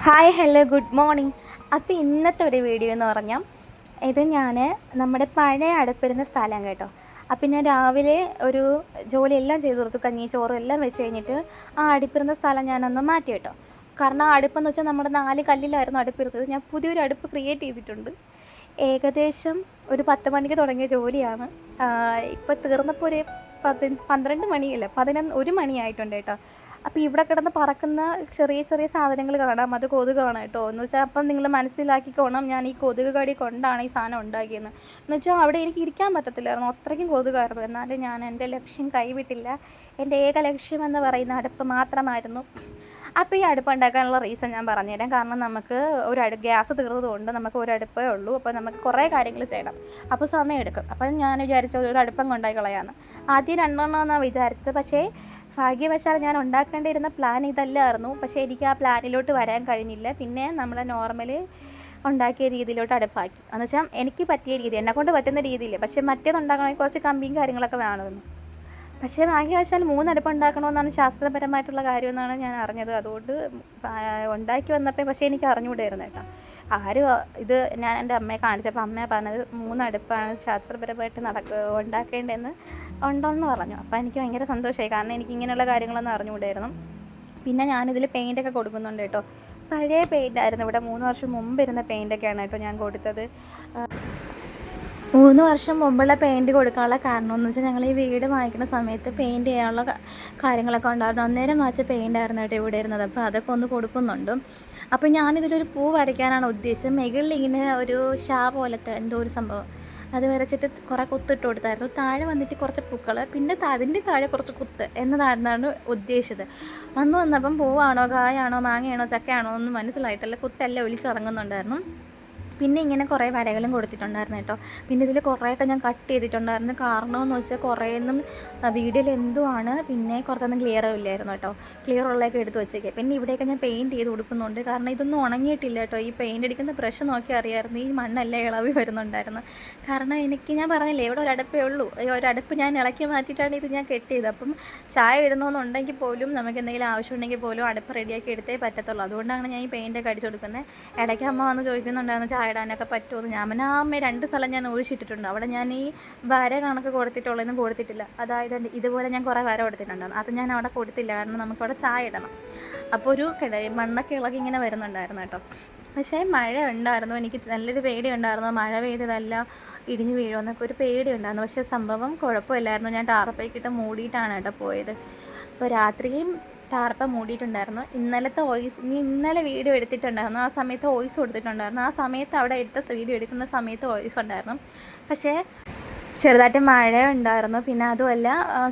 Hi hello good morning. അപ്പോൾ ഇന്നത്തെ ഒരു വീഡിയോ എന്ന് പറഞ്ഞാൽ ഇത് ഞാൻ നമ്മുടെ പഴയ അടുപ്പിരുന്ന സ്ഥലം കേട്ടോ. അപ്പം ഞാൻ രാവിലെ ഒരു ജോലിയെല്ലാം ചെയ്ത് കൊടുത്തു, കഞ്ഞി ചോറും എല്ലാം വെച്ച് കഴിഞ്ഞിട്ട് ആ അടുപ്പിരുന്ന സ്ഥലം ഞാനൊന്ന് മാറ്റി കേട്ടോ. കാരണം ആ അടുപ്പെന്ന് വെച്ചാൽ നമ്മുടെ 4 കല്ലിലായിരുന്നു അടുപ്പിരുന്നത്. ഞാൻ പുതിയൊരു അടുപ്പ് ക്രിയേറ്റ് ചെയ്തിട്ടുണ്ട്. ഏകദേശം ഒരു 10 മണിക്ക് തുടങ്ങിയ ജോലിയാണ്. ഇപ്പോൾ തീർന്നപ്പോൾ ഒരു 12 മണിയല്ല, 1 മണിയായിട്ടുണ്ട് കേട്ടോ. അപ്പോൾ ഇവിടെ കിടന്ന് പറക്കുന്ന ചെറിയ ചെറിയ സാധനങ്ങൾ കാണാം, അത് കൊതുകാണ് കേട്ടോ. എന്ന് വെച്ചാൽ അപ്പം നിങ്ങൾ മനസ്സിലാക്കിക്കോണം, ഞാൻ ഈ കൊതുക് കടി കൊണ്ടാണ് ഈ സാധനം ഉണ്ടാക്കിയെന്ന്. എന്ന് വെച്ചാൽ അവിടെ എനിക്ക് ഇരിക്കാൻ പറ്റത്തില്ലായിരുന്നു, അത്രയ്ക്കും കൊതുകായിരുന്നു. എന്നാലും ഞാൻ എൻ്റെ ലക്ഷ്യം കൈവിട്ടില്ല. എൻ്റെ ഏക ലക്ഷ്യം എന്ന് പറയുന്ന അടുപ്പ് മാത്രമായിരുന്നു. അപ്പോൾ ഈ അടുപ്പ് ഉണ്ടാക്കാനുള്ള റീസൺ ഞാൻ പറഞ്ഞുതരാം. കാരണം നമുക്ക് ഗ്യാസ് തീർന്നതുകൊണ്ട് നമുക്ക് ഒരു അടുപ്പേ ഉള്ളൂ. അപ്പോൾ നമുക്ക് കുറേ കാര്യങ്ങൾ ചെയ്യണം, അപ്പോൾ സമയമെടുക്കും. അപ്പം ഞാൻ വിചാരിച്ച ഒരു അടുപ്പം കൊണ്ടായി കളയാമെന്ന്. ആദ്യം 2 എണ്ണമാണ് വിചാരിച്ചത്. പക്ഷേ ഭാഗ്യവശാൽ ഞാൻ ഉണ്ടാക്കേണ്ടിയിരുന്ന പ്ലാൻ ഇതല്ലായിരുന്നു. പക്ഷേ എനിക്ക് ആ പ്ലാനിലോട്ട് വരാൻ കഴിഞ്ഞില്ല. പിന്നെ നമ്മളെ നോർമൽ ഉണ്ടാക്കിയ രീതിയിലോട്ട് അടുപ്പാക്കി. എന്ന് വെച്ചാൽ എനിക്ക് പറ്റിയ രീതി, എന്നെക്കൊണ്ട് പറ്റുന്ന രീതിയിൽ. പക്ഷേ മറ്റേതുണ്ടാക്കണമെങ്കിൽ കുറച്ച് കമ്പിയും കാര്യങ്ങളൊക്കെ വേണമെന്ന്. പക്ഷേ ഭാഗ്യവശാൽ 3 അടുപ്പ് ഉണ്ടാക്കണമെന്നാണ് ശാസ്ത്രപരമായിട്ടുള്ള കാര്യമെന്നാണ് ഞാൻ അറിഞ്ഞത്. അതുകൊണ്ട് ഉണ്ടാക്കി വന്നപ്പോൾ പക്ഷേ എനിക്ക് അറിഞ്ഞുകൂടായിരുന്നു കേട്ടോ. ഇത് ഞാൻ എൻ്റെ അമ്മയെ കാണിച്ചപ്പോൾ അമ്മയെ പറഞ്ഞത് 3 അടുപ്പാണ് ശാസ്ത്രപരമായിട്ട് ഉണ്ടാക്കേണ്ടതെന്ന് ഉണ്ടോയെന്ന് പറഞ്ഞു. അപ്പോൾ എനിക്ക് ഭയങ്കര സന്തോഷമായി, കാരണം എനിക്ക് ഇങ്ങനെയുള്ള കാര്യങ്ങളൊന്നും അറിഞ്ഞുകൂടായിരുന്നു. പിന്നെ ഞാനിതിൽ പെയിൻ്റൊക്കെ കൊടുക്കുന്നുണ്ട് കേട്ടോ. പഴയ പെയിൻ്റായിരുന്നു, ഇവിടെ 3 വർഷം മുമ്പ് ഇരുന്ന പെയിൻ്റൊക്കെയാണ് കേട്ടോ ഞാൻ കൊടുത്തത്. 3 വർഷം മുമ്പുള്ള പെയിൻറ്റ് കൊടുക്കാനുള്ള കാരണം എന്ന് വെച്ചാൽ ഞങ്ങൾ ഈ വീട് വാങ്ങിക്കുന്ന സമയത്ത് പെയിൻറ്റ് ചെയ്യാനുള്ള കാര്യങ്ങളൊക്കെ ഉണ്ടായിരുന്നു. അന്നേരം വാങ്ങിച്ച പെയിൻ്റായിരുന്നു കേട്ടോ ഇവിടെ ഇരുന്നത്. അപ്പോൾ അതൊക്കെ ഒന്ന് കൊടുക്കുന്നുണ്ട്. അപ്പോൾ ഞാനിതിലൊരു പൂ വരയ്ക്കാനാണ് ഉദ്ദേശിച്ചത്. മുകളിൽ ഇങ്ങനെ ഒരു പോലത്തെ എന്തോ ഒരു സംഭവം അത് വരച്ചിട്ട് കുറേ കുത്തിട്ട് കൊടുത്തായിരുന്നു. താഴെ വന്നിട്ട് കുറച്ച് പൂക്കൾ, പിന്നെ അതിൻ്റെ താഴെ കുറച്ച് കുത്ത് എന്നതാണെന്നാണ് ഉദ്ദേശിച്ചത്. വന്നപ്പം പൂവാണോ കായാണോ മാങ്ങയാണോ ചക്കയാണോ ഒന്നും മനസ്സിലായിട്ടല്ല, കുത്തെല്ലാം ഒലിച്ചിറങ്ങുന്നുണ്ടായിരുന്നു. പിന്നെ ഇങ്ങനെ കുറേ വരകളും കൊടുത്തിട്ടുണ്ടായിരുന്നു കേട്ടോ. പിന്നെ ഇതിൽ കുറേയൊക്കെ ഞാൻ കട്ട് ചെയ്തിട്ടുണ്ടായിരുന്നു. കാരണമെന്ന് വെച്ചാൽ കുറേയൊന്നും വീഡിയോയിൽ എന്തുവാണ്, പിന്നെ കുറച്ചൊന്നും ക്ലിയറും ഇല്ലായിരുന്നു കേട്ടോ. ക്ലിയർ ഉള്ളതൊക്കെ എടുത്ത് വെച്ചേക്കുക. പിന്നെ ഇവിടെയൊക്കെ ഞാൻ പെയിൻറ്റ് ചെയ്ത് കൊടുക്കുന്നുണ്ട്, കാരണം ഇതൊന്നും ഉണങ്ങിയിട്ടില്ല കേട്ടോ. ഈ പെയിൻ്റ് അടിക്കുന്ന ബ്രഷ് നോക്കി അറിയാമായിരുന്നു ഈ മണ്ണെല്ലാം ഇളവി വരുന്നുണ്ടായിരുന്നു. കാരണം ഞാൻ പറഞ്ഞില്ലേ ഇവിടെ ഒരു അടുപ്പേ ഉള്ളൂ. ഈ ഒരു അടുപ്പ് ഞാൻ ഇളക്കി മാറ്റിയിട്ടാണ് ഇത് ഞാൻ കെട്ടിയത്. അപ്പം ചായ ഇടണമെന്നുണ്ടെങ്കിൽ പോലും നമുക്ക് എന്തെങ്കിലും ആവശ്യമുണ്ടെങ്കിൽ പോലും അടുപ്പ് റെഡിയാക്കി എടുത്തേ പറ്റത്തുള്ളൂ. അതുകൊണ്ടാണ് ഞാൻ ഈ പെയിൻ്റൊക്കെ അടിച്ചു കൊടുക്കുന്നത്. ഇടയ്ക്ക് അമ്മ വന്ന് ചോദിക്കുന്നുണ്ടായിരുന്നു ചായ ഇടാനൊക്കെ പറ്റുമോ. ഞാൻ 2 സ്ഥലം ഞാൻ ഒഴിച്ചിട്ടിട്ടുണ്ട്. അവിടെ ഞാൻ ഈ വര കണക്ക് കൊടുത്തിട്ടുള്ളതൊന്നും കൊടുത്തിട്ടില്ല. അതായത് ഇതുപോലെ ഞാൻ കുറേ വര കൊടുത്തിട്ടുണ്ടായിരുന്നു, അത് ഞാൻ അവിടെ കൊടുത്തില്ല. കാരണം നമുക്കവിടെ ചായ ഇടണം. അപ്പോൾ ഒരു മണ്ണൊക്കെ ഇളകി ഇങ്ങനെ വരുന്നുണ്ടായിരുന്നു കേട്ടോ. പക്ഷേ മഴ ഉണ്ടായിരുന്നു, എനിക്ക് നല്ലൊരു പേടിയുണ്ടായിരുന്നു. മഴ പെയ്തതെല്ലാം ഇടിഞ്ഞ് വീഴുമെന്നൊക്കെ ഒരു പേടിയുണ്ടായിരുന്നു. പക്ഷേ സംഭവം കുഴപ്പമില്ലായിരുന്നു. ഞാൻ ടാർപ്പേക്കിട്ട് മൂടിയിട്ടാണ് കേട്ടോ പോയത്. അപ്പോൾ രാത്രിയും ടാർപ്പ മൂടിയിട്ടുണ്ടായിരുന്നു. ഇന്നലെ വീഡിയോ എടുത്തിട്ടുണ്ടായിരുന്നു, ആ സമയത്ത് വോയിസ് കൊടുത്തിട്ടുണ്ടായിരുന്നു. ആ സമയത്ത് അവിടെ വീഡിയോ എടുക്കുന്ന സമയത്ത് വോയിസ് ഉണ്ടായിരുന്നു. പക്ഷേ ചെറുതായിട്ട് മഴ ഉണ്ടായിരുന്നു. പിന്നെ അതുമല്ല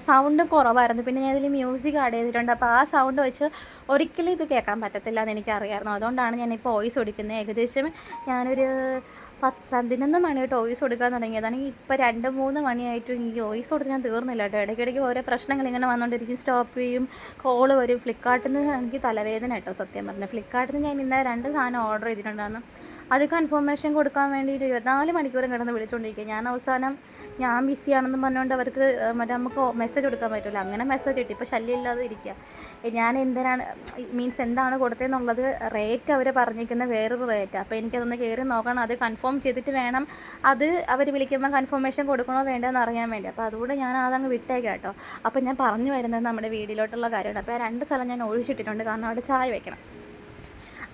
സൗണ്ട് കുറവായിരുന്നു. പിന്നെ ഞാൻ ഇതിൽ മ്യൂസിക് ആഡ് ചെയ്തിട്ടുണ്ട്. അപ്പോൾ ആ സൗണ്ട് വെച്ച് ഒരിക്കലും ഇത് കേൾക്കാൻ പറ്റത്തില്ല എന്ന് എനിക്കറിയാമായിരുന്നു. അതുകൊണ്ടാണ് ഞാനിപ്പോൾ വോയിസ് കൊടുക്കുന്നത്. ഏകദേശം ഞാനൊരു 11 മണിയായിട്ട് വോയിസ് കൊടുക്കാൻ തുടങ്ങിയതാണെങ്കിൽ ഇപ്പോൾ 2-3 മണിയായിട്ട് ഈ വോയിസ് കൊടുത്ത് ഞാൻ തീർന്നില്ല കേട്ടോ. ഇടയ്ക്കിടയ്ക്ക് ഓരോ പ്രശ്നങ്ങൾ ഇങ്ങനെ വന്നുകൊണ്ടിരിക്കും, സ്റ്റോപ്പ് ചെയ്യും, കോള് വരും. ഫ്ലിപ്കാർട്ടിൽ നിന്ന് എനിക്ക് തലവേദന കേട്ടോ സത്യം പറഞ്ഞാൽ. ഫ്ലിപ്കാർട്ടിൽ നിന്ന് ഞാൻ ഇന്നലെ 2 സാധനം ഓർഡർ ചെയ്തിട്ടുണ്ടായിരുന്നു. അത് കൺഫർമേഷൻ കൊടുക്കാൻ വേണ്ടിയിട്ട് 24 മണിക്കൂറും കിടന്ന് വിളിച്ചുകൊണ്ടിരിക്കുക. ഞാൻ അവസാനം ഞാൻ ബിസിയാണെന്ന് പറഞ്ഞുകൊണ്ട് അവർക്ക് നമുക്ക് മെസ്സേജ് കൊടുക്കാൻ പറ്റില്ല. അങ്ങനെ മെസ്സേജ് ഇട്ട് ഇപ്പോൾ ശല്യമില്ലാതെ ഇരിക്കുക. ഞാൻ എന്താണ് കൊടുത്തതെന്നുള്ളത് റേറ്റ് അവർ പറഞ്ഞിരിക്കുന്ന വേറൊരു റേറ്റാണ്. അപ്പോൾ എനിക്കതൊന്ന് കയറി നോക്കണം, അത് കൺഫേം ചെയ്തിട്ട് വേണം അത് അവർ വിളിക്കുമ്പോൾ കൺഫർമേഷൻ കൊടുക്കണോ വേണ്ടതെന്ന് അറിയാൻ വേണ്ടി. അപ്പോൾ അതുകൂടെ ഞാൻ അതങ്ങ് വിട്ടേക്കാം കേട്ടോ. അപ്പോൾ ഞാൻ പറഞ്ഞു വരുന്നത് നമ്മുടെ വീട്ടിലോട്ടുള്ള കാര്യമാണ്. അപ്പോൾ 2 സ്ഥലം ഞാൻ ഒഴിച്ചിട്ടിട്ടുണ്ട്, കാരണം അവിടെ ചായ വെക്കണം.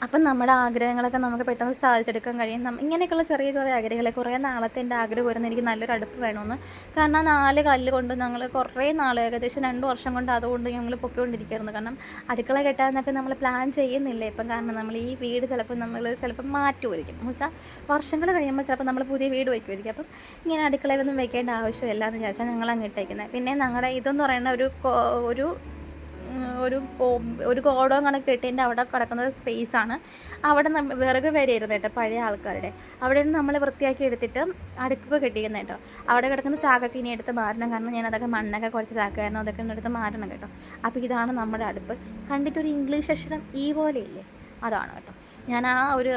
അപ്പം നമ്മുടെ ആഗ്രഹങ്ങളൊക്കെ നമുക്ക് പെട്ടെന്ന് സാധിച്ചെടുക്കാൻ കഴിയും. ഇങ്ങനെയൊക്കെയുള്ള ചെറിയ ചെറിയ ആഗ്രഹങ്ങൾ, കുറേ നാളത്തെ എൻ്റെ ആഗ്രഹം വരുന്നത് എനിക്ക് നല്ലൊരു അടുപ്പ് വേണമെന്ന്. കാരണം 4 കല്ല് കൊണ്ട് ഞങ്ങൾ കുറേ നാൾ, ഏകദേശം 2 വർഷം കൊണ്ട് അതുകൊണ്ട് ഞങ്ങൾ പൊക്കിക്കൊണ്ടിരിക്കുകയായിരുന്നു. കാരണം അടുക്കള കെട്ടാനൊക്കെ നമ്മൾ പ്ലാൻ ചെയ്യുന്നില്ല ഇപ്പം. കാരണം നമ്മൾ ഈ വീട് ചിലപ്പോൾ മാറ്റുമായിരിക്കും. എന്ന് വെച്ചാൽ വർഷങ്ങൾ കഴിയുമ്പോൾ ചിലപ്പോൾ നമ്മൾ പുതിയ വീട് വയ്ക്കുമായിരിക്കും. അപ്പം ഇങ്ങനെ അടുക്കളയൊന്നും വെക്കേണ്ട ആവശ്യമില്ല എന്ന് വിചാരിച്ചാൽ ഞങ്ങൾ അങ്ങിട്ടേക്കുന്നത്. പിന്നെ ഞങ്ങളുടെ ഇതെന്ന് പറയുന്ന ഒരു ഗോഡൗൺ കണക്ക് കെട്ടിൻ്റെ അവിടെ കിടക്കുന്നത് സ്പേസാണ്. അവിടെ വിറക് വരെയായിരുന്നു കേട്ടോ പഴയ ആൾക്കാരുടെ. അവിടെ നിന്ന് നമ്മൾ വൃത്തിയാക്കി എടുത്തിട്ട് അടുപ്പ് കെട്ടിക്കുന്നത് കേട്ടോ. അവിടെ കിടക്കുന്ന ചാക്കൊക്കെ ഇനി എടുത്ത് മാറണം, കാരണം ഞാൻ അതൊക്കെ മണ്ണൊക്കെ കുറച്ച് ചാക്കായിരുന്നു, അതൊക്കെ എടുത്ത് മാറണം കേട്ടോ. അപ്പോൾ ഇതാണ് നമ്മുടെ അടുപ്പ്. കണ്ടിട്ടൊരു ഇംഗ്ലീഷ് അക്ഷരം ഈ പോലെ ഇല്ലേ, അതാണ് കേട്ടോ. ഞാൻ ആ ഒരു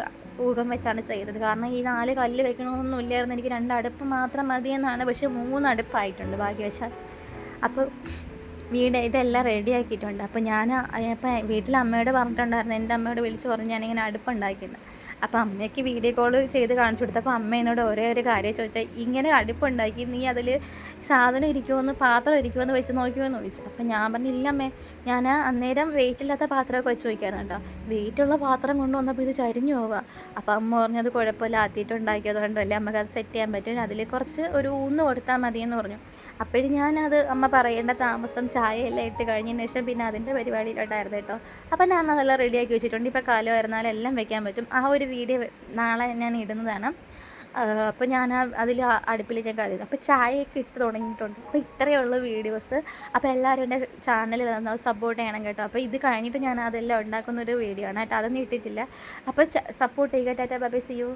ഊഹം വെച്ചാണ് ചെയ്തത്. കാരണം ഈ 4 കല്ല് വെക്കണമെന്നൊന്നും ഇല്ലായിരുന്നു. എനിക്ക് 2 അടുപ്പ് മാത്രം മതിയെന്നാണ്. പക്ഷേ 3 അടുപ്പായിട്ടുണ്ട് ഭാഗ്യവശാൽ. അപ്പോൾ വീട് ഇതെല്ലാം റെഡിയാക്കിയിട്ടുണ്ട്. അപ്പോൾ ഞാൻ ഇപ്പം വീട്ടിൽ അമ്മയോട് പറഞ്ഞിട്ടുണ്ടായിരുന്നു, എൻ്റെ അമ്മയോട് വിളിച്ച് പറഞ്ഞ് ഞാനിങ്ങനെ അടുപ്പുണ്ടാക്കിയിട്ടുണ്ട്. അപ്പോൾ അമ്മയ്ക്ക് വീഡിയോ കോൾ ചെയ്ത് കാണിച്ചു കൊടുത്തപ്പോൾ അമ്മ എന്നോട് ഒരേ ഒരു കാര്യം ചോദിച്ചാൽ, ഇങ്ങനെ അടുപ്പുണ്ടാക്കി നീ അതിൽ സാധനം ഇരിക്കുമോയെന്ന് പാത്രം ഇരിക്കുമോയെന്ന് വെച്ച് നോക്കിയോന്ന് ചോദിച്ചു. അപ്പം ഞാൻ പറഞ്ഞു ഇല്ല അമ്മേ, ഞാൻ അന്നേരം വെയിറ്റില്ലാത്ത പാത്രമൊക്കെ വെച്ച് നോക്കിയായിരുന്നു കേട്ടോ. വെയിറ്റുള്ള പാത്രം കൊണ്ടുവന്നപ്പോൾ ഇത് ചരിഞ്ഞു പോവുക. അപ്പോൾ അമ്മ പറഞ്ഞത് കുഴപ്പമില്ല, ആദ്യമായിട്ട് കൊണ്ടല്ലേ അമ്മക്ക് അത് സെറ്റ് ചെയ്യാൻ പറ്റും, അതിൽ കുറച്ച് ഒരു ഊന്ന് കൊടുത്താൽ മതിയെന്ന് പറഞ്ഞു. അപ്പോഴും ഞാനത് അമ്മ പറയേണ്ട താമസം ചായയെല്ലാം ഇട്ട് കഴിഞ്ഞതിന് ശേഷം പിന്നെ അതിൻ്റെ പരിപാടിയിലോട്ടായിരുന്നു കേട്ടോ. അപ്പം ഞാൻ അതെല്ലാം റെഡിയാക്കി വെച്ചിട്ടുണ്ട്. ഇപ്പോൾ കാലമായിരുന്നാലും എല്ലാം വെക്കാൻ പറ്റും. ആ ഒരു വീഡിയോ നാളെ ഞാൻ ഇടുന്നതാണ്. അപ്പോൾ ഞാൻ അതിൽ അടുപ്പിൽ ഞാൻ കഴിയുന്നു. അപ്പോൾ ചായയൊക്കെ ഇട്ട് തുടങ്ങിയിട്ടുണ്ട്. അപ്പോൾ ഇത്രയേ ഉള്ളൂ വീഡിയോസ്. അപ്പോൾ എല്ലാവരും എൻ്റെ ചാനലിൽ സപ്പോർട്ട് ചെയ്യണം കേട്ടോ. അപ്പോൾ ഇത് കഴിഞ്ഞിട്ട് ഞാൻ അതെല്ലാം ഉണ്ടാക്കുന്നൊരു വീഡിയോ ആണ് കേട്ടോ, അതൊന്നും ഇട്ടിട്ടില്ല. അപ്പോൾ സപ്പോർട്ട് ചെയ്യുക. Tata bye bye, see U.